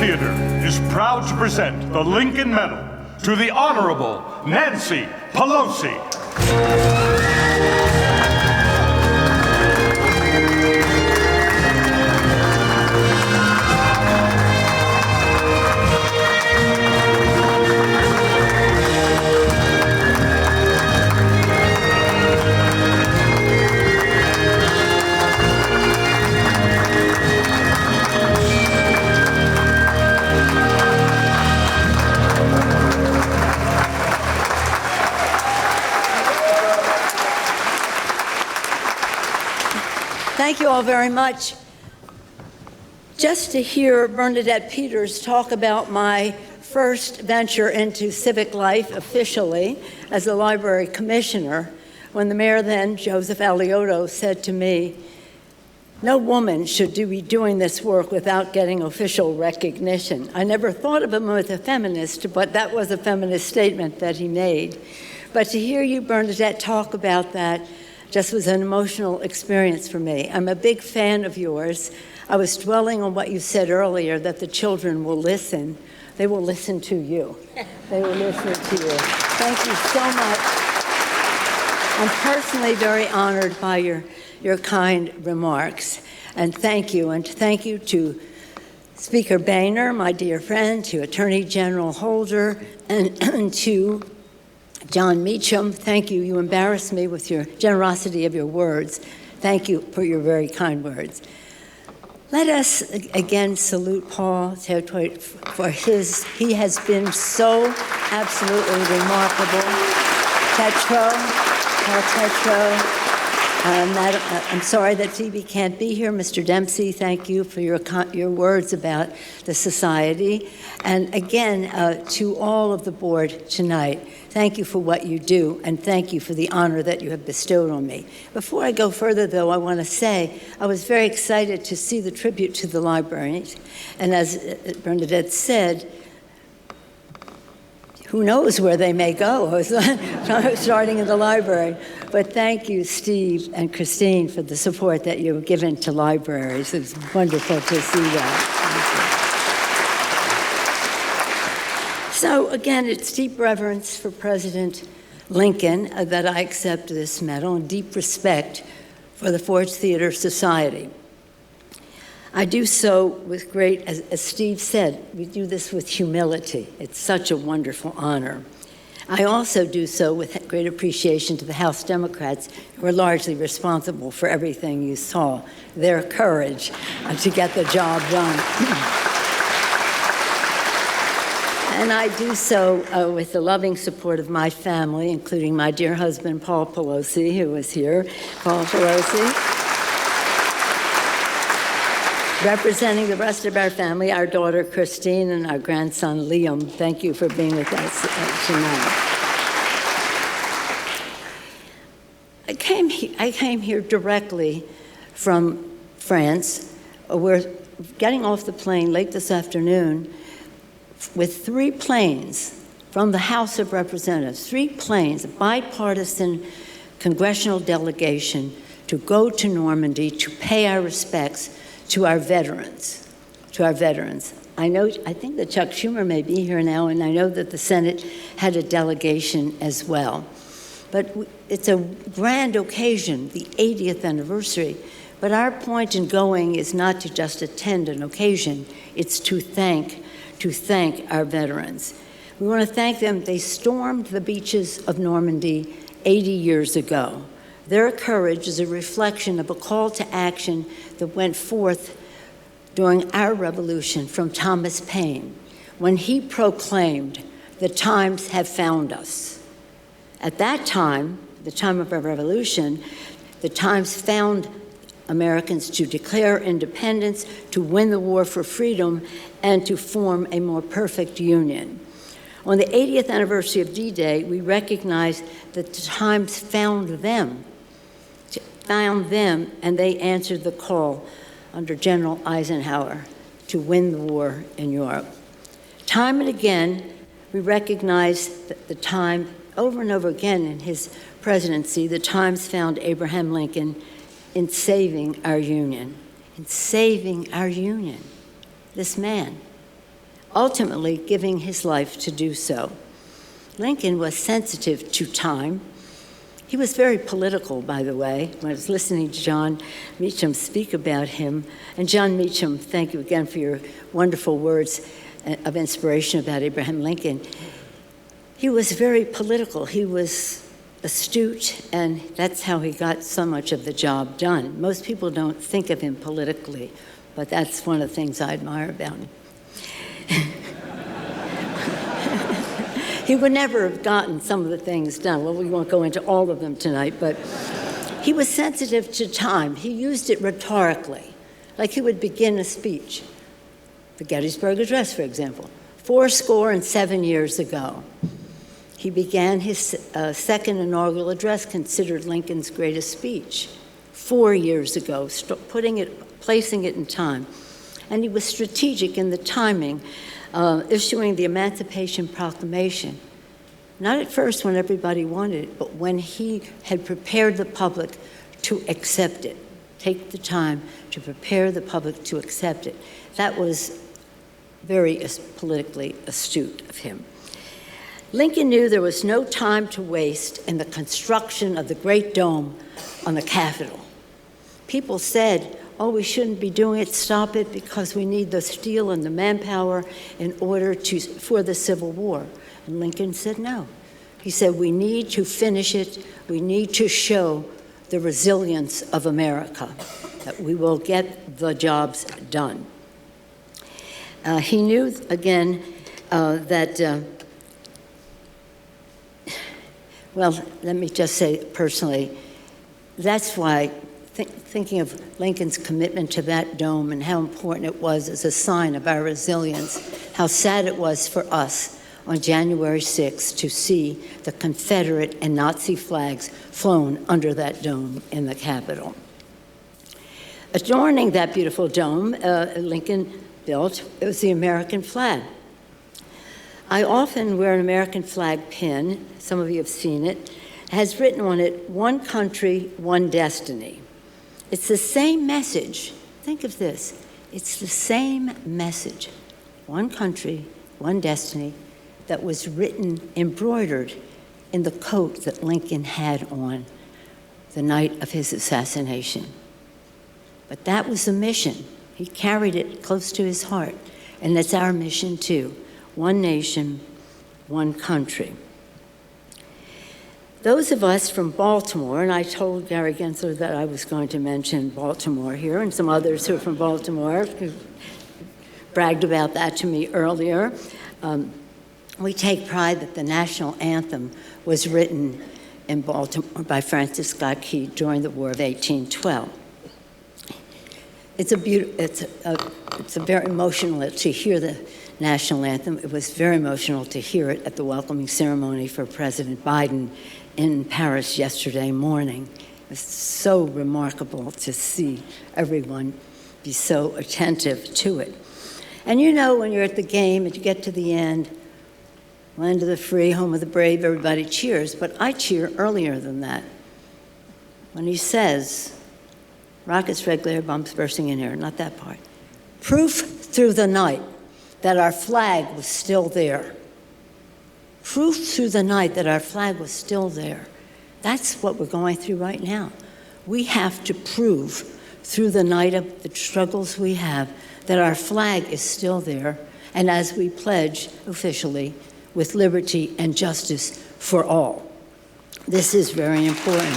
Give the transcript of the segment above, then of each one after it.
Theater is proud to present the Lincoln Medal to the Honorable Nancy Pelosi. Thank you all very much. Just to hear Bernadette Peters talk about my first venture into civic life officially as a library commissioner, when the mayor then, Joseph Alioto, said to me, "No woman should be doing this work without getting official recognition." I never thought of him as a feminist, but that was a feminist statement that he made. But to hear you, Bernadette, talk about that just was an emotional experience for me. I'm a big fan of yours. I was dwelling on what you said earlier, that the children will listen. They will listen to you. They will listen to you. Thank you so much. I'm personally very honored by your kind remarks. And thank you. And thank you to Speaker Boehner, my dear friend, to Attorney General Holder, and to John Meacham. Thank you. You embarrassed me with your generosity of your words. Thank you for your very kind words. Let us again salute Paul Teutweit for he has been so absolutely remarkable. Paul Tetro. I'm sorry that Phoebe can't be here. Mr. Dempsey, thank you for your words about the society. And again, to all of the board tonight, thank you for what you do, and thank you for the honor that you have bestowed on me. Before I go further, though, I want to say I was very excited to see the tribute to the libraries. And as Bernadette said, who knows where they may go, starting in the library. But thank you, Steve and Christine, for the support that you've given to libraries. It's wonderful to see that. So again, it's deep reverence for President Lincoln that I accept this medal, and deep respect for the Ford Theater Society. I do so with great, as Steve said, we do this with humility. It's such a wonderful honor. I also do so with great appreciation to the House Democrats, who are largely responsible for everything you saw, their courage to get the job done. And I do so with the loving support of my family, including my dear husband, Paul Pelosi, who is here. Paul Pelosi. Representing the rest of our family, our daughter Christine and our grandson Liam. Thank you for being with us tonight. I came here directly from France. We're getting off the plane late this afternoon with 3 planes from the House of Representatives, 3 planes, a bipartisan congressional delegation to go to Normandy to pay our respects to our veterans, I think that Chuck Schumer may be here now, and I know that the Senate had a delegation as well. But it's a grand occasion, the 80th anniversary. But our point in going is not to just attend an occasion, it's to thank our veterans. We want to thank them. They stormed the beaches of Normandy 80 years ago. Their courage is a reflection of a call to action that went forth during our revolution from Thomas Paine, when he proclaimed, "The times have found us." At that time, the time of our revolution, the times found Americans to declare independence, to win the war for freedom, and to form a more perfect union. On the 80th anniversary of D-Day, we recognize that the times found them, and they answered the call under General Eisenhower to win the war in Europe. Time and again, we recognize that the time, over and over again in his presidency, the times found Abraham Lincoln in saving our union, This man, ultimately giving his life to do so. Lincoln was sensitive to time. He was very political, by the way. When I was listening to John Meacham speak about him, and John Meacham, thank you again for your wonderful words of inspiration about Abraham Lincoln. He was very political. He was astute, and that's how he got so much of the job done. Most people don't think of him politically, but that's one of the things I admire about him. He would never have gotten some of the things done. Well, we won't go into all of them tonight, but he was sensitive to time. He used it rhetorically, like he would begin a speech. The Gettysburg Address, for example, 77 years ago. He began his second inaugural address, considered Lincoln's greatest speech, 4 years ago, placing it in time. And he was strategic in the timing, issuing the Emancipation Proclamation. Not at first when everybody wanted it, but when he had prepared the public to accept it. Take the time to prepare the public to accept it. That was very politically astute of him. Lincoln knew there was no time to waste in the construction of the Great Dome on the Capitol. People said, oh, we shouldn't be doing it, stop it, because we need the steel and the manpower in order for the Civil War. And Lincoln said no. He said, we need to finish it. We need to show the resilience of America, that we will get the jobs done. He knew, again, well, let me just say personally, that's why thinking of Lincoln's commitment to that dome and how important it was as a sign of our resilience, how sad it was for us on January 6th to see the Confederate and Nazi flags flown under that dome in the Capitol. Adorning that beautiful dome, Lincoln built, it was the American flag. I often wear an American flag pin, some of you have seen it. It has written on it, one country, one destiny. It's the same message. Think of this. It's the same message. One country, one destiny, that was written, embroidered in the coat that Lincoln had on the night of his assassination. But that was the mission. He carried it close to his heart. And that's our mission too. One nation, one country. Those of us from Baltimore, and I told Gary Gensler that I was going to mention Baltimore here, and some others who are from Baltimore who bragged about that to me earlier. We take pride that the national anthem was written in Baltimore by Francis Scott Key during the War of 1812. It's very emotional to hear the national anthem. It was very emotional to hear it at the welcoming ceremony for President Biden in Paris yesterday morning. It was so remarkable to see everyone be so attentive to it. And you know, when you're at the game and you get to the end, land of the free, home of the brave, everybody cheers, but I cheer earlier than that. When he says, rockets, red glare, bombs bursting in air, not that part. Proof through the night that our flag was still there. Proof through the night that our flag was still there. That's what we're going through right now. We have to prove through the night of the struggles we have that our flag is still there, and as we pledge officially, with liberty and justice for all. This is very important.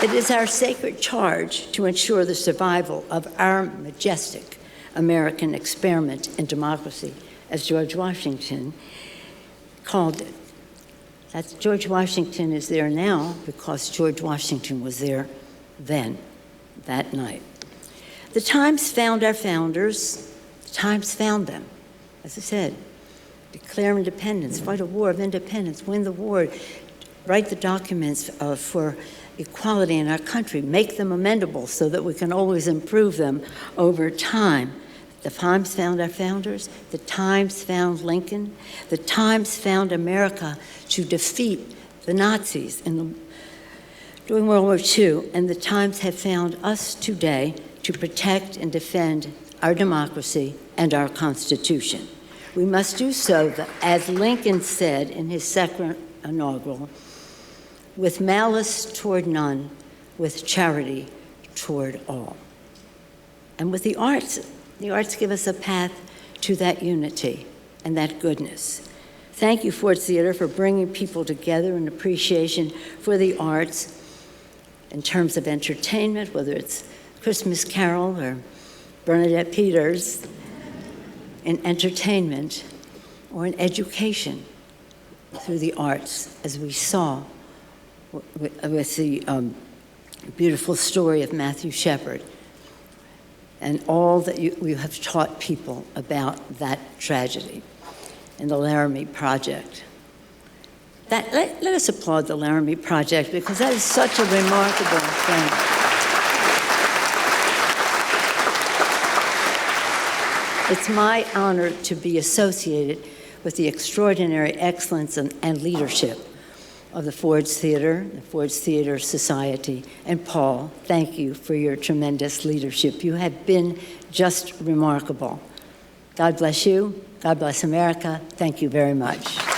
It is our sacred charge to ensure the survival of our majestic American experiment in democracy, as George Washington called it. That's George Washington is there now because George Washington was there then, that night. The Times found our founders. The Times found them, as I said. Declare independence, fight a war of independence, win the war, write the documents for equality in our country, make them amendable so that we can always improve them over time. The Times found our founders. The Times found Lincoln. The Times found America to defeat the Nazis in the during World War II, and the times have found us today to protect and defend our democracy and our Constitution. We must do so, as Lincoln said in his second inaugural, with malice toward none, with charity toward all. And with the arts give us a path to that unity and that goodness. Thank you, Ford Theater, for bringing people together in appreciation for the arts in terms of entertainment, whether it's Christmas Carol or Bernadette Peters, in entertainment or in education through the arts, as we saw with the beautiful story of Matthew Shepard and all that you have taught people about that tragedy and the Laramie Project. Let us applaud the Laramie Project, because that is such a remarkable thing. It's my honor to be associated with the extraordinary excellence and leadership of the Ford's Theater, the Ford's Theater Society. And Paul, thank you for your tremendous leadership. You have been just remarkable. God bless you. God bless America. Thank you very much.